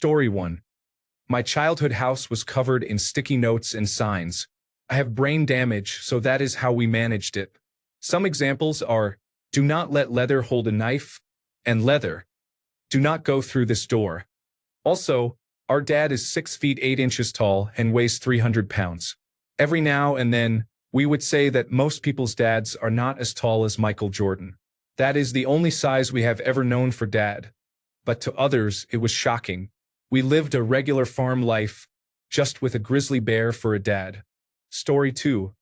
Story 1. My childhood house was covered in sticky notes and signs. I have brain damage, so that is how we managed it. Some examples are, do not let leather hold a knife, and leather. Do not go through this door. Also, our dad is 6 feet 8 inches tall and weighs 300 pounds. Every now and then, we would say that most people's dads are not as tall as Michael Jordan. That is the only size we have ever known for dad. But to others, it was shocking. We lived a regular farm life, just with a grizzly bear for a dad. Story 2.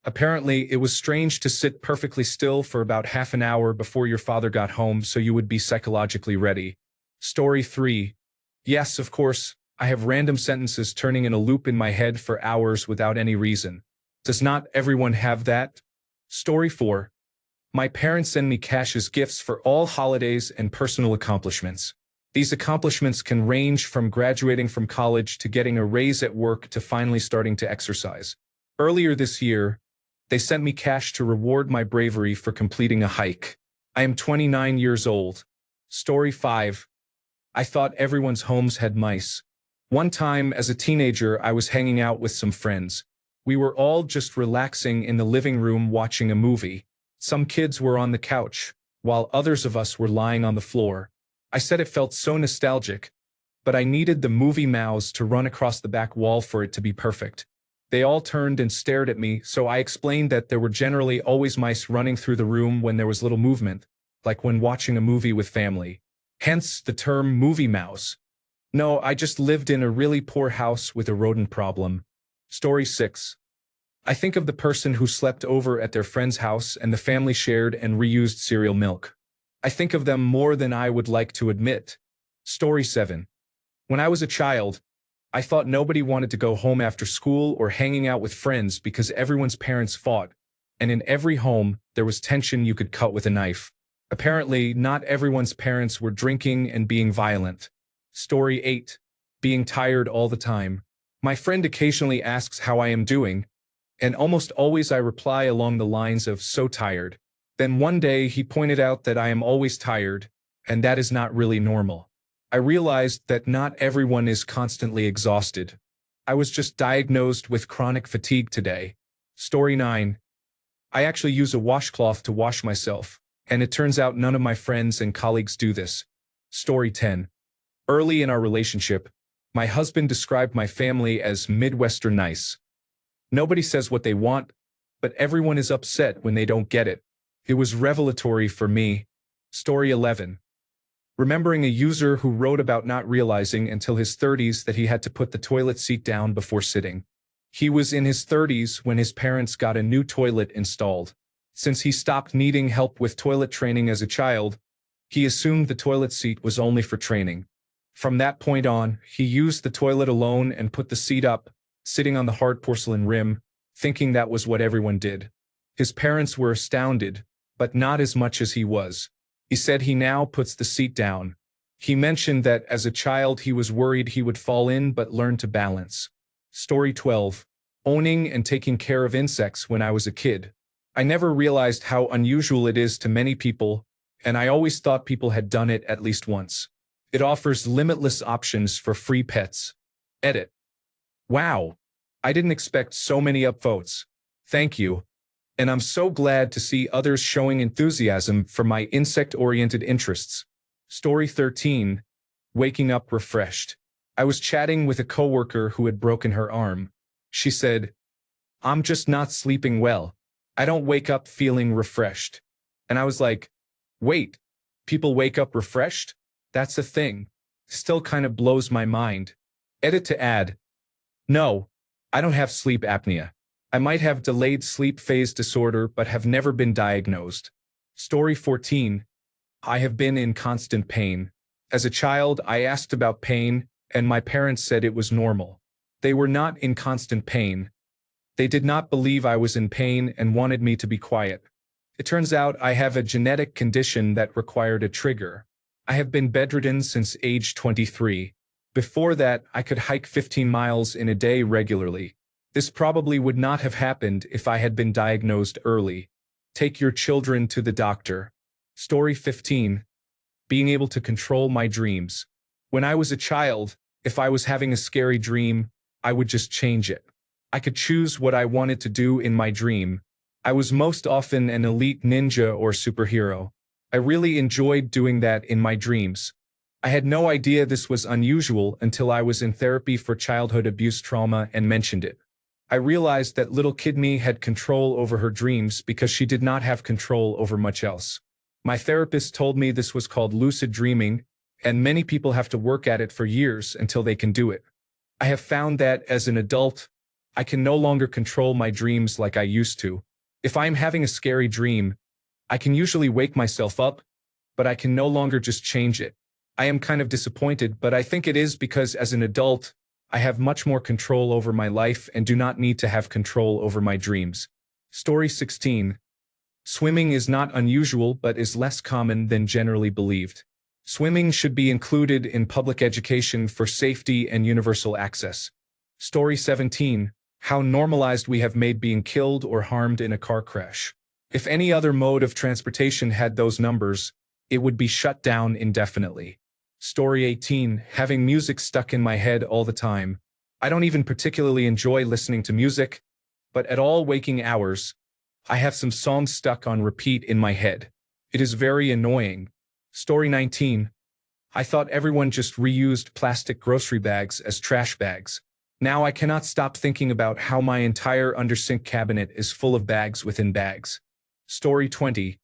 Apparently, it was strange to sit perfectly still for about half an hour before your father got home so you would be psychologically ready. Story 3. Yes, of course, I have random sentences turning in a loop in my head for hours without any reason. Does not everyone have that? Story 4. My parents send me cash as gifts for all holidays and personal accomplishments. These accomplishments can range from graduating from college to getting a raise at work to finally starting to exercise. Earlier this year, they sent me cash to reward my bravery for completing a hike. I am 29 years old. Story 5. I thought everyone's homes had mice. One time, as a teenager, I was hanging out with some friends. We were all just relaxing in the living room watching a movie. Some kids were on the couch, while others of us were lying on the floor. I said it felt so nostalgic, but I needed the movie mouse to run across the back wall for it to be perfect. They all turned and stared at me, so I explained that there were generally always mice running through the room when there was little movement, like when watching a movie with family. Hence the term movie mouse. No, I just lived in a really poor house with a rodent problem. Story 6. I think of the person who slept over at their friend's house and the family shared and reused cereal milk. I think of them more than I would like to admit. Story 7. When I was a child, I thought nobody wanted to go home after school or hanging out with friends because everyone's parents fought, and in every home, there was tension you could cut with a knife. Apparently, not everyone's parents were drinking and being violent. Story 8. Being tired all the time. My friend occasionally asks how I am doing, and almost always I reply along the lines of so tired. Then one day he pointed out that I am always tired, and that is not really normal. I realized that not everyone is constantly exhausted. I was just diagnosed with chronic fatigue today. Story 9. I actually use a washcloth to wash myself, and it turns out none of my friends and colleagues do this. Story 10. Early in our relationship, my husband described my family as Midwestern nice. Nobody says what they want, but everyone is upset when they don't get it. It was revelatory for me. Story 11. Remembering a user who wrote about not realizing until his 30s that he had to put the toilet seat down before sitting. He was in his 30s when his parents got a new toilet installed. Since he stopped needing help with toilet training as a child, he assumed the toilet seat was only for training. From that point on, he used the toilet alone and put the seat up, sitting on the hard porcelain rim, thinking that was what everyone did. His parents were astounded, but not as much as he was. He said he now puts the seat down. He mentioned that as a child he was worried he would fall in but learned to balance. Story 12. Owning and taking care of insects when I was a kid. I never realized how unusual it is to many people, and I always thought people had done it at least once. It offers limitless options for free pets. Edit. Wow. I didn't expect so many upvotes. Thank you. And I'm so glad to see others showing enthusiasm for my insect-oriented interests. Story 13. Waking up refreshed. I was chatting with a coworker who had broken her arm. She said, "I'm just not sleeping well. I don't wake up feeling refreshed." And I was like, wait, people wake up refreshed? That's a thing. Still kind of blows my mind. Edit to add. No, I don't have sleep apnea. I might have delayed sleep phase disorder but have never been diagnosed. Story 14. I have been in constant pain. As a child, I asked about pain, and my parents said it was normal. They were not in constant pain. They did not believe I was in pain and wanted me to be quiet. It turns out I have a genetic condition that required a trigger. I have been bedridden since age 23. Before that, I could hike 15 miles in a day regularly. This probably would not have happened if I had been diagnosed early. Take your children to the doctor. Story 15. Being able to control my dreams. When I was a child, if I was having a scary dream, I would just change it. I could choose what I wanted to do in my dream. I was most often an elite ninja or superhero. I really enjoyed doing that in my dreams. I had no idea this was unusual until I was in therapy for childhood abuse trauma and mentioned it. I realized that little kid me had control over her dreams because she did not have control over much else. My therapist told me this was called lucid dreaming, and many people have to work at it for years until they can do it. I have found that as an adult, I can no longer control my dreams like I used to. If I am having a scary dream, I can usually wake myself up, but I can no longer just change it. I am kind of disappointed, but I think it is because as an adult, I have much more control over my life and do not need to have control over my dreams. Story 16. Swimming is not unusual but is less common than generally believed. Swimming should be included in public education for safety and universal access. Story 17. How normalized we have made being killed or harmed in a car crash. If any other mode of transportation had those numbers, it would be shut down indefinitely. Story 18. Having music stuck in my head all the time. I don't even particularly enjoy listening to music, but at all waking hours, I have some songs stuck on repeat in my head. It is very annoying. Story 19. I thought everyone just reused plastic grocery bags as trash bags. Now I cannot stop thinking about how my entire under-sink cabinet is full of bags within bags. Story 20.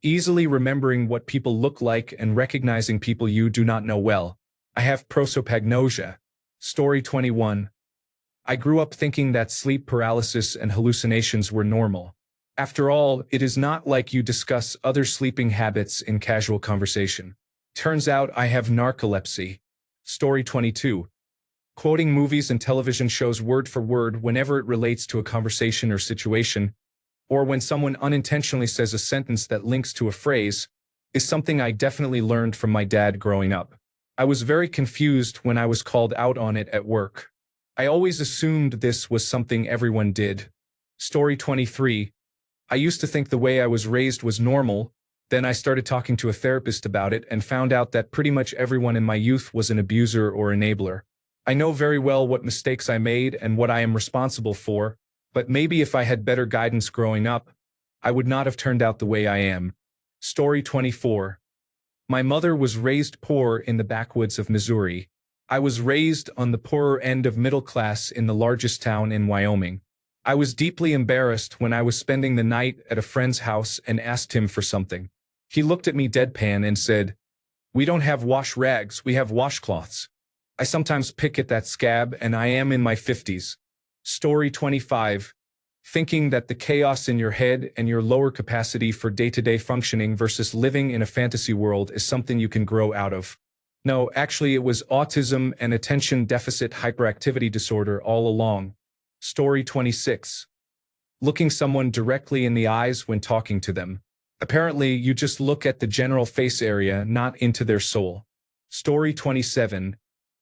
Easily remembering what people look like and recognizing people you do not know well. I have prosopagnosia. Story 21. I grew up thinking that sleep paralysis and hallucinations were normal. After all, it is not like you discuss other sleeping habits in casual conversation. Turns out I have narcolepsy. Story 22. Quoting movies and television shows word for word whenever it relates to a conversation or situation, or when someone unintentionally says a sentence that links to a phrase, is something I definitely learned from my dad growing up. I was very confused when I was called out on it at work. I always assumed this was something everyone did. Story 23. I used to think the way I was raised was normal, then I started talking to a therapist about it and found out that pretty much everyone in my youth was an abuser or enabler. I know very well what mistakes I made and what I am responsible for, but maybe if I had better guidance growing up, I would not have turned out the way I am. Story 24. My mother was raised poor in the backwoods of Missouri. I was raised on the poorer end of middle class in the largest town in Wyoming. I was deeply embarrassed when I was spending the night at a friend's house and asked him for something. He looked at me deadpan and said, "We don't have wash rags, we have washcloths." I sometimes pick at that scab and I am in my 50s. Story 25. Thinking that the chaos in your head and your lower capacity for day-to-day functioning versus living in a fantasy world is something you can grow out of. No, actually it was autism and attention deficit hyperactivity disorder all along. Story 26. Looking someone directly in the eyes when talking to them. Apparently, you just look at the general face area, not into their soul. Story 27.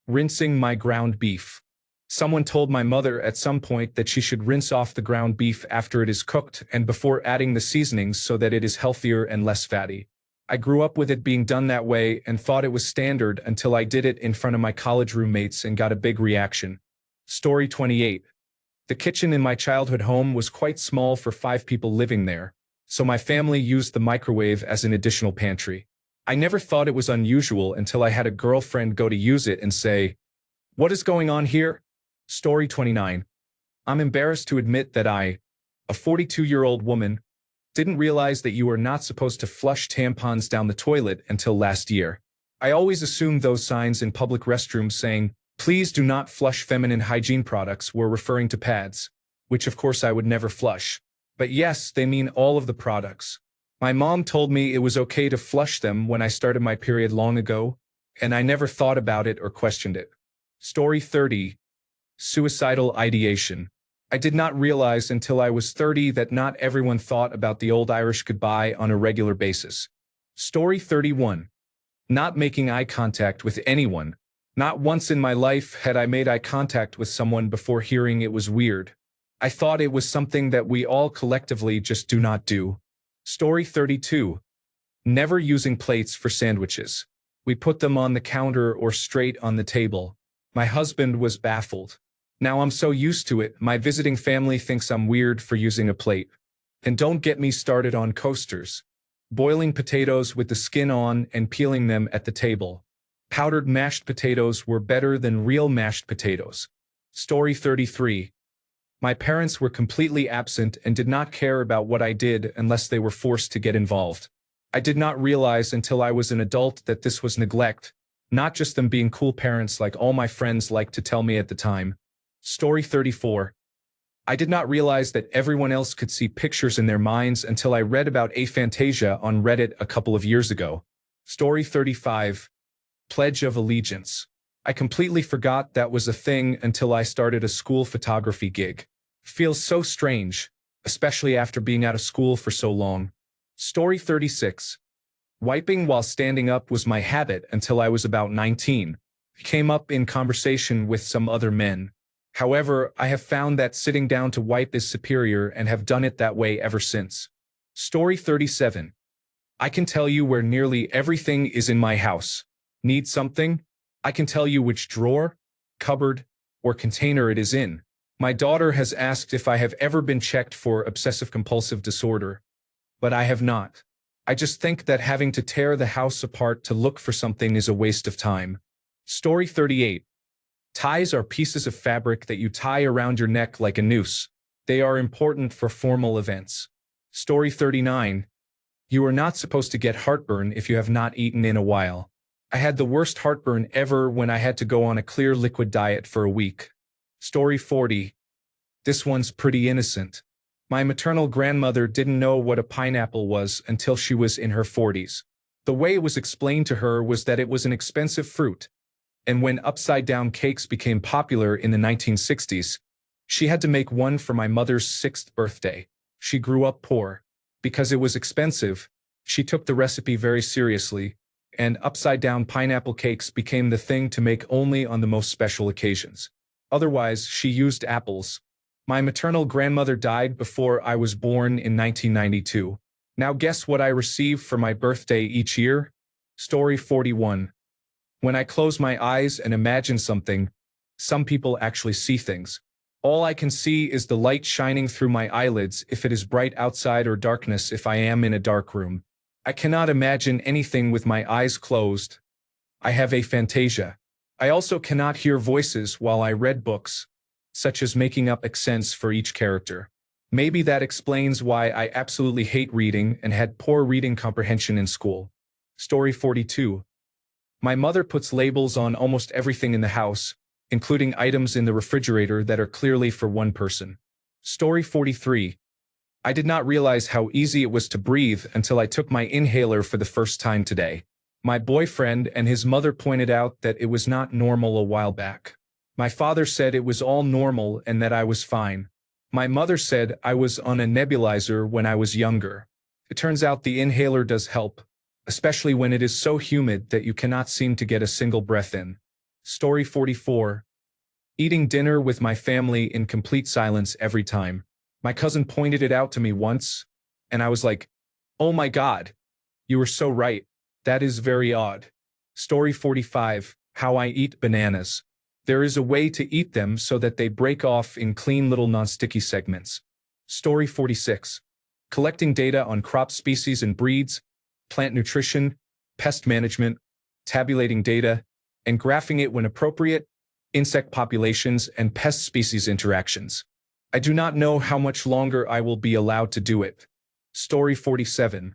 Rinsing my ground beef. Someone told my mother at some point that she should rinse off the ground beef after it is cooked and before adding the seasonings so that it is healthier and less fatty. I grew up with it being done that way and thought it was standard until I did it in front of my college roommates and got a big reaction. Story 28. The kitchen in my childhood home was quite small for 5 people living there, so my family used the microwave as an additional pantry. I never thought it was unusual until I had a girlfriend go to use it and say, "What is going on here?" Story 29. I'm embarrassed to admit that I, a 42-year-old woman, didn't realize that you are not supposed to flush tampons down the toilet until last year. I always assumed those signs in public restrooms saying, "Please do not flush feminine hygiene products," were referring to pads, which of course I would never flush. But yes, they mean all of the products. My mom told me it was okay to flush them when I started my period long ago, and I never thought about it or questioned it. Story 30. Suicidal ideation. I did not realize until I was 30 that not everyone thought about the old Irish goodbye on a regular basis. Story 31. Not making eye contact with anyone. Not once in my life had I made eye contact with someone before hearing it was weird. I thought it was something that we all collectively just do not do. Story 32. Never using plates for sandwiches. We put them on the counter or straight on the table. My husband was baffled. Now I'm so used to it, my visiting family thinks I'm weird for using a plate. And don't get me started on coasters. Boiling potatoes with the skin on and peeling them at the table. Powdered mashed potatoes were better than real mashed potatoes. Story 33. My parents were completely absent and did not care about what I did unless they were forced to get involved. I did not realize until I was an adult that this was neglect, not just them being cool parents like all my friends liked to tell me at the time. Story 34. I did not realize that everyone else could see pictures in their minds until I read about aphantasia on Reddit a couple of years ago. Story 35. Pledge of Allegiance. I completely forgot that was a thing until I started a school photography gig. Feels so strange, especially after being out of school for so long. Story 36. Wiping while standing up was my habit until I was about 19. It came up in conversation with some other men. However, I have found that sitting down to wipe is superior and have done it that way ever since. Story 37. I can tell you where nearly everything is in my house. Need something? I can tell you which drawer, cupboard, or container it is in. My daughter has asked if I have ever been checked for obsessive-compulsive disorder, but I have not. I just think that having to tear the house apart to look for something is a waste of time. Story 38. Ties are pieces of fabric that you tie around your neck like a noose. They are important for formal events. Story 39. You are not supposed to get heartburn if you have not eaten in a while. I had the worst heartburn ever when I had to go on a clear liquid diet for a week. Story 40. This one's pretty innocent. My maternal grandmother didn't know what a pineapple was until she was in her 40s. The way it was explained to her was that it was an expensive fruit. And when upside-down cakes became popular in the 1960s, she had to make one for my mother's 6th birthday. She grew up poor. Because it was expensive, she took the recipe very seriously, and upside-down pineapple cakes became the thing to make only on the most special occasions. Otherwise, she used apples. My maternal grandmother died before I was born in 1992. Now guess what I receive for my birthday each year? Story 41. When I close my eyes and imagine something, some people actually see things. All I can see is the light shining through my eyelids if it is bright outside or darkness if I am in a dark room. I cannot imagine anything with my eyes closed. I have aphantasia. I also cannot hear voices while I read books, such as making up accents for each character. Maybe that explains why I absolutely hate reading and had poor reading comprehension in school. Story 42. My mother puts labels on almost everything in the house, including items in the refrigerator that are clearly for one person. Story 43. I did not realize how easy it was to breathe until I took my inhaler for the first time today. My boyfriend and his mother pointed out that it was not normal a while back. My father said it was all normal and that I was fine. My mother said I was on a nebulizer when I was younger. It turns out the inhaler does help, especially when it is so humid that you cannot seem to get a single breath in. Story 44. Eating dinner with my family in complete silence every time. My cousin pointed it out to me once, and I was like, oh my God, you were so right. That is very odd. Story 45. How I eat bananas. There is a way to eat them so that they break off in clean little non-sticky segments. Story 46. Collecting data on crop species and breeds, plant nutrition, pest management, tabulating data, and graphing it when appropriate, insect populations and pest species interactions. I do not know how much longer I will be allowed to do it. Story 47.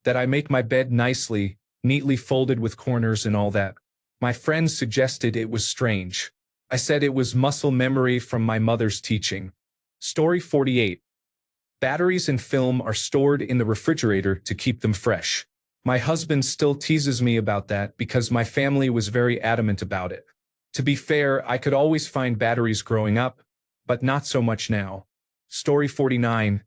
That I make my bed nicely, neatly folded with corners and all that. My friends suggested it was strange. I said it was muscle memory from my mother's teaching. Story 48. Batteries and film are stored in the refrigerator to keep them fresh. My husband still teases me about that because my family was very adamant about it. To be fair, I could always find batteries growing up, but not so much now. Story 49.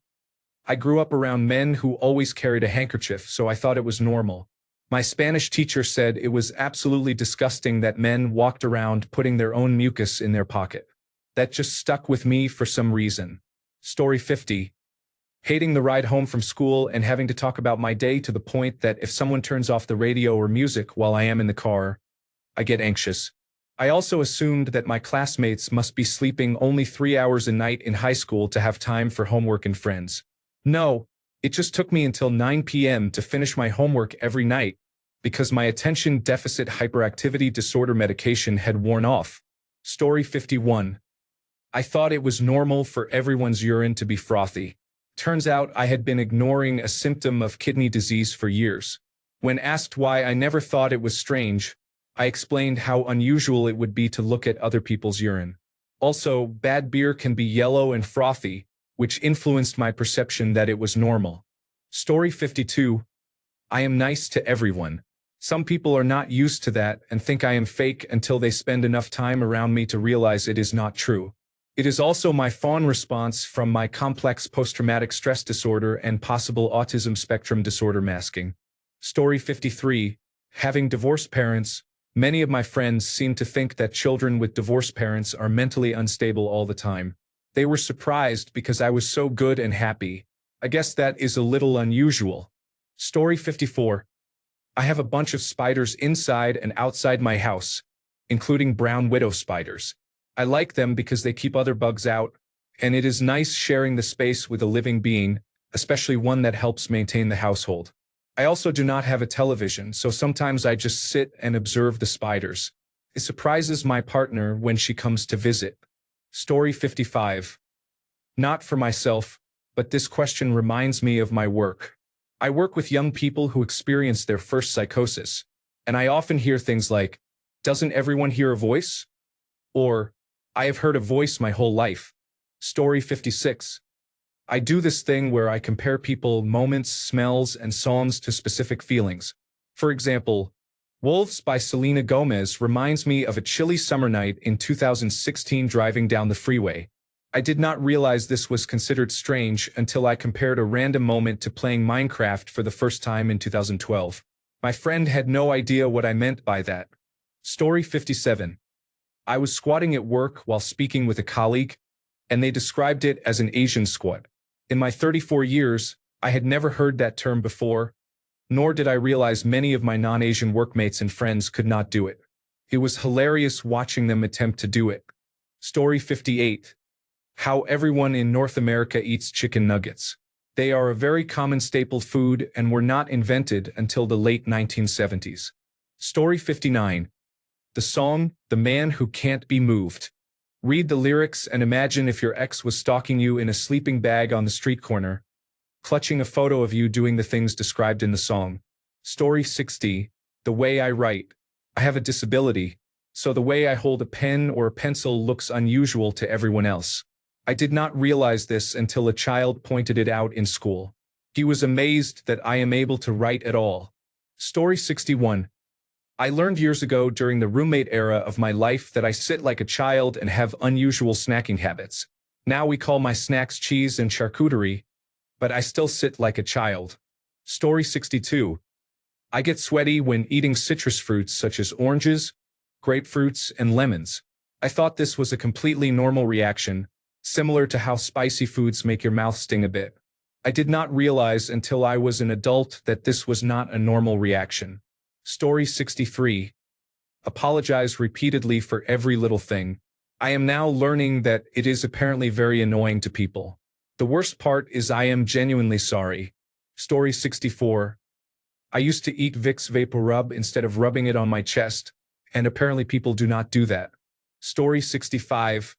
I grew up around men who always carried a handkerchief, so I thought it was normal. My Spanish teacher said it was absolutely disgusting that men walked around putting their own mucus in their pocket. That just stuck with me for some reason. Story 50. hating the ride home from school and having to talk about my day to the point that if someone turns off the radio or music while I am in the car, I get anxious. I also assumed that my classmates must be sleeping only 3 hours a night in high school to have time for homework and friends. No, it just took me until 9 p.m. to finish my homework every night because my attention deficit hyperactivity disorder medication had worn off. Story 51. I thought it was normal for everyone's urine to be frothy. Turns out I had been ignoring a symptom of kidney disease for years. When asked why I never thought it was strange, I explained how unusual it would be to look at other people's urine. Also, bad beer can be yellow and frothy, which influenced my perception that it was normal. Story 52. I am nice to everyone. Some people are not used to that and think I am fake until they spend enough time around me to realize it is not true. It is also my fawn response from my complex post-traumatic stress disorder and possible autism spectrum disorder masking. Story 53. Having divorced parents, many of my friends seem to think that children with divorced parents are mentally unstable all the time. They were surprised because I was so good and happy. I guess that is a little unusual. Story 54. I have a bunch of spiders inside and outside my house, including brown widow spiders. I like them because they keep other bugs out, and it is nice sharing the space with a living being, especially one that helps maintain the household. I also do not have a television, so sometimes I just sit and observe the spiders. It surprises my partner when she comes to visit. Story 55. Not for myself, but this question reminds me of my work. I work with young people who experience their first psychosis, and I often hear things like, "Doesn't everyone hear a voice?" Or, "I have heard a voice my whole life." Story 56. I do this thing where I compare people, moments, smells, and songs to specific feelings. For example, Wolves by Selena Gomez reminds me of a chilly summer night in 2016 driving down the freeway. I did not realize this was considered strange until I compared a random moment to playing Minecraft for the first time in 2012. My friend had no idea what I meant by that. Story 57. I was squatting at work while speaking with a colleague, and they described it as an Asian squat. In my 34 years, I had never heard that term before, nor did I realize many of my non-Asian workmates and friends could not do it. It was hilarious watching them attempt to do it. Story 58. How everyone in North America eats chicken nuggets. They are a very common staple food and were not invented until the late 1970s. Story 59. The song, "The Man Who Can't Be Moved." Read the lyrics and imagine if your ex was stalking you in a sleeping bag on the street corner, clutching a photo of you doing the things described in the song. Story 60. The way I write. I have a disability, so the way I hold a pen or a pencil looks unusual to everyone else. I did not realize this until a child pointed it out in school. He was amazed that I am able to write at all. Story 61. I learned years ago during the roommate era of my life that I sit like a child and have unusual snacking habits. Now we call my snacks cheese and charcuterie, but I still sit like a child. Story 62. I get sweaty when eating citrus fruits such as oranges, grapefruits, and lemons. I thought this was a completely normal reaction, similar to how spicy foods make your mouth sting a bit. I did not realize until I was an adult that this was not a normal reaction. Story 63. Apologize repeatedly for every little thing. I am now learning that it is apparently very annoying to people. The worst part is I am genuinely sorry. Story 64. I used to eat Vicks VapoRub instead of rubbing it on my chest, and apparently people do not do that. Story 65.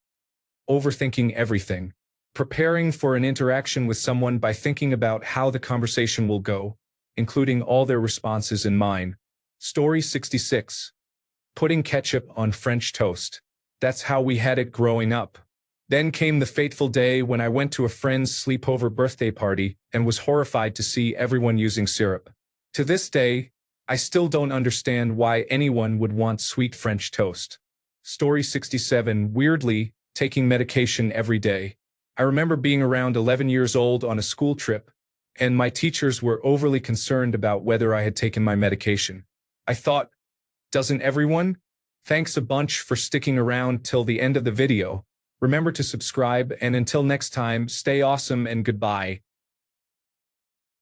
Overthinking everything. Preparing for an interaction with someone by thinking about how the conversation will go, including all their responses in mind. Story 66. Putting ketchup on French toast. That's how we had it growing up. Then came the fateful day when I went to a friend's sleepover birthday party and was horrified to see everyone using syrup. To this day, I still don't understand why anyone would want sweet French toast. Story 67. Weirdly, taking medication every day. I remember being around 11 years old on a school trip, and my teachers were overly concerned about whether I had taken my medication. I thought, doesn't everyone? Thanks a bunch for sticking around till the end of the video. Remember to subscribe, and until next time, stay awesome and goodbye.